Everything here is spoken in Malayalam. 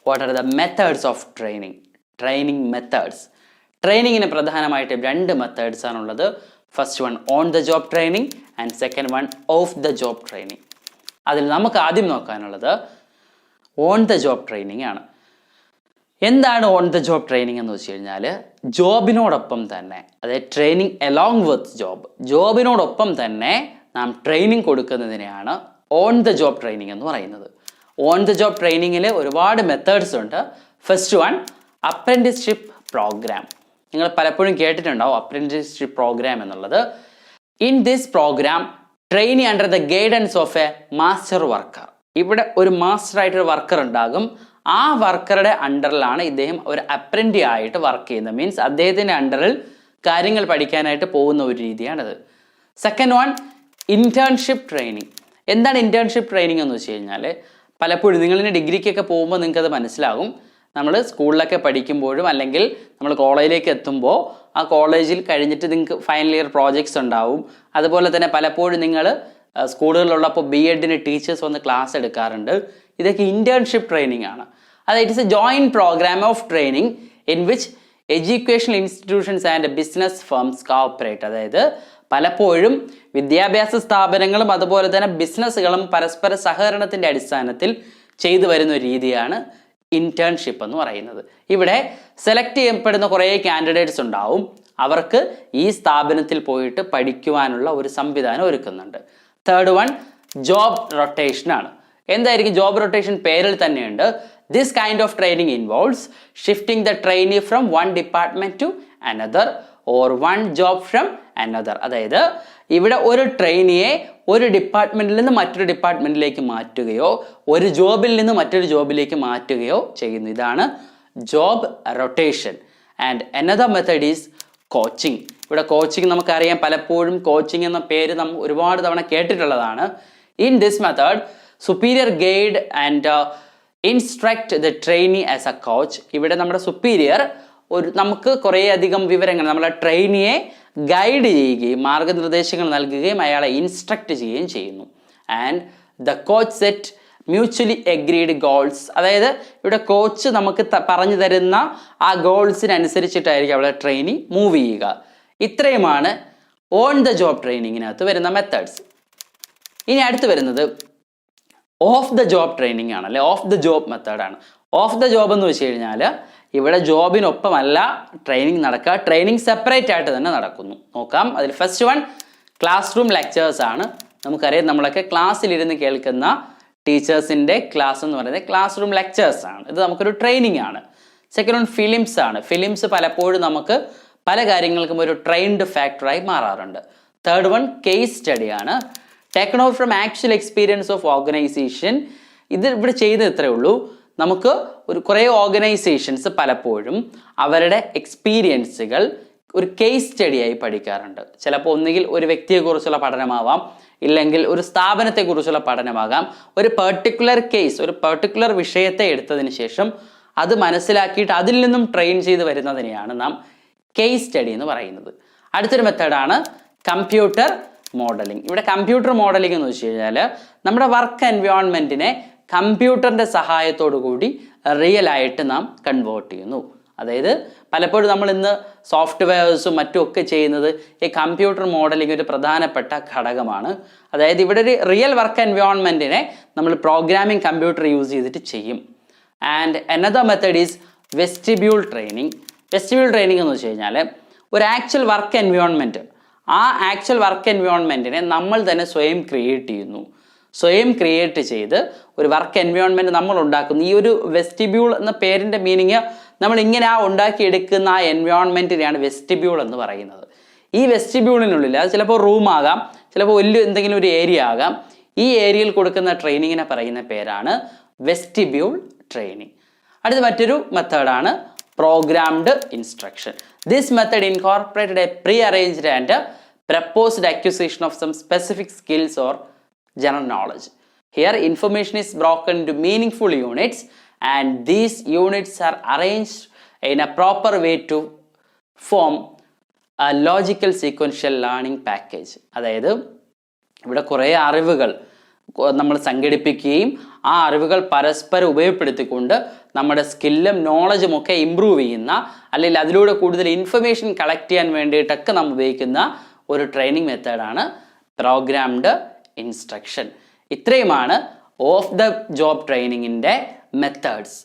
What are the methods of training methods. ട്രെയിനിങ്ങിന് പ്രധാനമായിട്ട് 2 മെത്തേഡ്സ് ആണുള്ളത്. First one on the job training and second one of the job training. അതിൽ നമുക്ക് ആദ്യം നോക്കാനുള്ളത് ഓൺ ദ ജോബ് ട്രെയിനിങ് ആണ്. എന്താണ് ഓൺ ദ ജോബ് ട്രെയിനിങ് എന്ന് വെച്ച് കഴിഞ്ഞാൽ, ജോബിനോടൊപ്പം തന്നെ, അതായത് ട്രെയിനിങ് അലോങ് വിത്ത് ജോബിനോടൊപ്പം തന്നെ നാം ട്രെയിനിങ് കൊടുക്കുന്നതിനെയാണ് ഓൺ ദ ജോബ് ട്രെയിനിങ് എന്ന് പറയുന്നത്. ഓൺ ദ ജോബ് ട്രെയിനിങ്ങിൽ ഒരുപാട് മെത്തേഡ്സ് ഉണ്ട്. First one apprenticeship program. നിങ്ങൾ പലപ്പോഴും കേട്ടിട്ടുണ്ടാവും അപ്രന്റീസ്ഷിപ്പ് പ്രോഗ്രാം എന്നുള്ളത്. In this program trainee under the guidance of a master worker. ഇവിടെ ഒരു മാസ്റ്റർ ആയിട്ടൊരു വർക്കർ ഉണ്ടാകും. ആ വർക്കറുടെ അണ്ടറിലാണ് ഇദ്ദേഹം ഒരു അപ്രന്റി ആയിട്ട് വർക്ക് ചെയ്യുന്നത്. മീൻസ് അദ്ദേഹത്തിൻ്റെ അണ്ടറിൽ കാര്യങ്ങൾ പഠിക്കാനായിട്ട് പോകുന്ന ഒരു രീതിയാണിത്. Second one internship training. എന്താണ് ഇന്റേൺഷിപ്പ് ട്രെയിനിങ് എന്ന് വെച്ച് കഴിഞ്ഞാൽ, പലപ്പോഴും നിങ്ങളിന് ഡിഗ്രിക്കൊക്കെ പോകുമ്പോൾ നിങ്ങൾക്കത് മനസ്സിലാകും. നമ്മൾ സ്കൂളിലൊക്കെ പഠിക്കുമ്പോഴും അല്ലെങ്കിൽ നമ്മൾ കോളേജിലേക്ക് എത്തുമ്പോൾ ആ കോളേജിൽ കഴിഞ്ഞിട്ട് നിങ്ങൾക്ക് ഫൈനൽ ഇയർ പ്രോജക്ട്സ് ഉണ്ടാവും. അതുപോലെ തന്നെ പലപ്പോഴും നിങ്ങൾ സ്കൂളുകളിലുള്ളപ്പോൾ BEdന് ടീച്ചേഴ്സ് വന്ന് ക്ലാസ് എടുക്കാറുണ്ട്. ഇതൊക്കെ ഇന്റേൺഷിപ്പ് ട്രെയിനിങ് ആണ്. അത് it is a joint programme of training in which educational institutions and business firms cooperate. അതായത് പലപ്പോഴും വിദ്യാഭ്യാസ സ്ഥാപനങ്ങളും അതുപോലെ തന്നെ ബിസിനസ്സുകളും പരസ്പര സഹകരണത്തിൻ്റെ അടിസ്ഥാനത്തിൽ ചെയ്തു വരുന്ന ഒരു രീതിയാണ് ഇന്റേൺഷിപ്പ് എന്ന് പറയുന്നത്. ഇവിടെ സെലക്ട് ചെയ്യപ്പെടുന്ന കുറേ കാൻഡിഡേറ്റ്സ് ഉണ്ടാവും. അവർക്ക് ഈ സ്ഥാപനത്തിൽ പോയിട്ട് പഠിക്കുവാനുള്ള ഒരു സംവിധാനം ഒരുക്കുന്നുണ്ട്. തേർഡ് വൺ ജോബ് റൊട്ടേഷൻ ആണ്. എന്തായിരിക്കും ജോബ് റൊട്ടേഷൻ? പേരിൽ തന്നെയുണ്ട്. This kind of training involves shifting the trainee from one department to another or one job from another. അതായത് ഇവിടെ ഒരു ട്രെയിനിയെ ഒരു ഡിപ്പാർട്ട്മെന്റിൽ നിന്ന് മറ്റൊരു ഡിപ്പാർട്ട്മെന്റിലേക്ക് മാറ്റുകയോ ഒരു ജോബിൽ നിന്ന് മറ്റൊരു ജോബിലേക്ക് മാറ്റുകയോ ചെയ്യുന്നു. ഇതാണ് job rotation. And another method is coaching. ഇവിടെ കോച്ചിങ് നമുക്കറിയാം, പലപ്പോഴും കോച്ചിങ് എന്ന പേര് നാം ഒരുപാട് തവണ കേട്ടിട്ടുള്ളതാണ്. In this method superior guide and instruct the trainee as a coach. ഇവിടെ നമ്മുടെ സുപ്പീരിയർ നമുക്ക് കുറേ അധികം വിവരങ്ങൾ, നമ്മളെ ട്രെയിനിയെ ഗൈഡ് ചെയ്യുകയും മാർഗനിർദ്ദേശങ്ങൾ നൽകുകയും അയാളെ ഇൻസ്ട്രക്ട് ചെയ്യുകയും ചെയ്യുന്നു. And the coach set mutually agreed goals. അതായത് ഇവിടെ കോച്ച് നമുക്ക് പറഞ്ഞു തരുന്ന ആ ഗോൾസിനനുസരിച്ചിട്ടായിരിക്കും അവിടെ ട്രെയിനി മൂവ് ചെയ്യുക. ഇത്രയുമാണ് ഓൺ ദ ജോബ് ട്രെയിനിങ്ങിനകത്ത് വരുന്ന മെത്തേഡ്സ്. ഇനി അടുത്ത് വരുന്നത് ഓഫ് ദ ജോബ് ട്രെയിനിങ് ആണ്, അല്ലെ ഓഫ് ദ ജോബ് മെത്തേഡാണ്. ഓഫ് ദ ജോബ് എന്ന് വെച്ച് കഴിഞ്ഞാൽ ഇവിടെ ജോബിനൊപ്പമല്ല ട്രെയിനിങ് നടക്കുക, ട്രെയിനിങ് സെപ്പറേറ്റ് ആയിട്ട് തന്നെ നടക്കുന്നു. നോക്കാം. അതിൽ first one class room lectures ആണ്. നമുക്കറിയാം, നമ്മളൊക്കെ ക്ലാസ്സിലിരുന്ന് കേൾക്കുന്ന ടീച്ചേഴ്സിൻ്റെ ക്ലാസ് എന്ന് പറയുന്നത് ക്ലാസ് റൂം ലെക്ചേഴ്സ് ആണ്. ഇത് നമുക്കൊരു ട്രെയിനിങ് ആണ്. സെക്കൻഡ് വൺ ഫിലിംസ് ആണ്. ഫിലിംസ് പലപ്പോഴും നമുക്ക് പല കാര്യങ്ങൾക്കും ഒരു ട്രെയിൻഡ് ഫാക്ടറായി മാറാറുണ്ട്. തേർഡ് വൺ കേസ് സ്റ്റഡി ആണ്. Taken off from actual experience of organisation. ഇത് ഇവിടെ ചെയ്ത് ഇത്രയേ ഉള്ളൂ. നമുക്ക് കുറേ ഓർഗനൈസേഷൻസ് പലപ്പോഴും അവരുടെ എക്സ്പീരിയൻസുകൾ ഒരു കേസ് സ്റ്റഡിയായി പഠിക്കാറുണ്ട്. ചിലപ്പോൾ ഒന്നുകിൽ ഒരു വ്യക്തിയെക്കുറിച്ചുള്ള പഠനമാവാം, ഇല്ലെങ്കിൽ ഒരു സ്ഥാപനത്തെക്കുറിച്ചുള്ള പഠനമാകാം. ഒരു പെർട്ടിക്കുലർ കേസ്, ഒരു പെർട്ടിക്കുലർ വിഷയത്തെ എടുത്തതിന് ശേഷം അത് മനസ്സിലാക്കിയിട്ട് അതിൽ നിന്നും ട്രെയിൻ ചെയ്ത് വരുന്നതിനെയാണ് നാം കേസ് സ്റ്റഡി എന്ന് പറയുന്നത്. അടുത്തൊരു മെത്തേഡാണ് കമ്പ്യൂട്ടർ മോഡലിംഗ്. ഇവിടെ കമ്പ്യൂട്ടർ മോഡലിംഗ് എന്ന് വെച്ച് കഴിഞ്ഞാൽ നമ്മുടെ വർക്ക് എൻവയോൺമെൻറ്റിനെ കമ്പ്യൂട്ടറിൻ്റെ സഹായത്തോടു കൂടി റിയൽ ആയിട്ട് നാം കൺവേർട്ട് ചെയ്യുന്നു. അതായത് പലപ്പോഴും നമ്മൾ ഇന്ന് സോഫ്റ്റ്വെയർസും മറ്റും ഒക്കെ ചെയ്യുന്നത് ഈ കമ്പ്യൂട്ടർ മോഡലിംഗ് ഒരു പ്രധാനപ്പെട്ട ഘടകമാണ്. അതായത് ഇവിടെ ഒരു റിയൽ വർക്ക് എൻവയോൺമെൻറ്റിനെ നമ്മൾ പ്രോഗ്രാമിംഗ് കമ്പ്യൂട്ടർ യൂസ് ചെയ്തിട്ട് ചെയ്യും. And another method is vestibule training. Vestibule training എന്ന് വെച്ച് കഴിഞ്ഞാൽ ഒരു ആക്ച്വൽ വർക്ക് എൻവയോൺമെൻറ്റ്, ആ ആക്ച്വൽ വർക്ക് എൻവയോൺമെൻറ്റിനെ നമ്മൾ തന്നെ സ്വയം ക്രിയേറ്റ് ചെയ്യുന്നു. സ്വയം ക്രിയേറ്റ് ചെയ്ത് ഒരു വർക്ക് എൻവയോൺമെൻറ്റ് നമ്മൾ ഉണ്ടാക്കുന്നു. ഈ ഒരു വെസ്റ്റിബ്യൂൾ എന്ന പേരിൻ്റെ മീനിങ് നമ്മൾ ഇങ്ങനെ ഉണ്ടാക്കിയെടുക്കുന്ന ആ എൻവയോൺമെൻറ്റിനെയാണ് വെസ്റ്റിബ്യൂൾ എന്ന് പറയുന്നത്. ഈ വെസ്റ്റിബ്യൂളിനുള്ളിൽ അത് ചിലപ്പോൾ റൂമാകാം, ചിലപ്പോൾ വലിയ എന്തെങ്കിലും ഒരു ഏരിയ ആകാം. ഈ ഏരിയയിൽ കൊടുക്കുന്ന ട്രെയിനിങ്ങിനെ പറയുന്ന പേരാണ് വെസ്റ്റിബ്യൂൾ ട്രെയിനിങ്. അടുത്ത മറ്റൊരു മെത്തേഡാണ് programmed instruction. This method incorporated a pre arranged and proposed acquisition of some specific skills or general knowledge. Here information is broken into meaningful units and these units are arranged in a proper way to form a logical sequential learning package. അതായത് ഇവിടെ കുറേ അറിവുകൾ നമ്മൾ സംഘടിപ്പിക്കുകയും ആ അറിവുകൾ പരസ്പരം ഉപയോഗപ്പെടുത്തിക്കൊണ്ട് നമ്മുടെ സ്കില്ലും നോളജും ഒക്കെ ഇമ്പ്രൂവ് ചെയ്യുന്ന, അല്ലെങ്കിൽ അതിലൂടെ കൂടുതൽ ഇൻഫർമേഷൻ കളക്ട് ചെയ്യാൻ വേണ്ടിയിട്ടൊക്കെ നമ്മൾ ഉപയോഗിക്കുന്ന ഒരു ട്രെയിനിങ് മെത്തേഡാണ് പ്രോഗ്രാംഡ് ഇൻസ്ട്രക്ഷൻ. ഇത്രയുമാണ് ഓഫ് ദ ജോബ് ട്രെയിനിങ്ങിൻ്റെ മെത്തേഡ്സ്.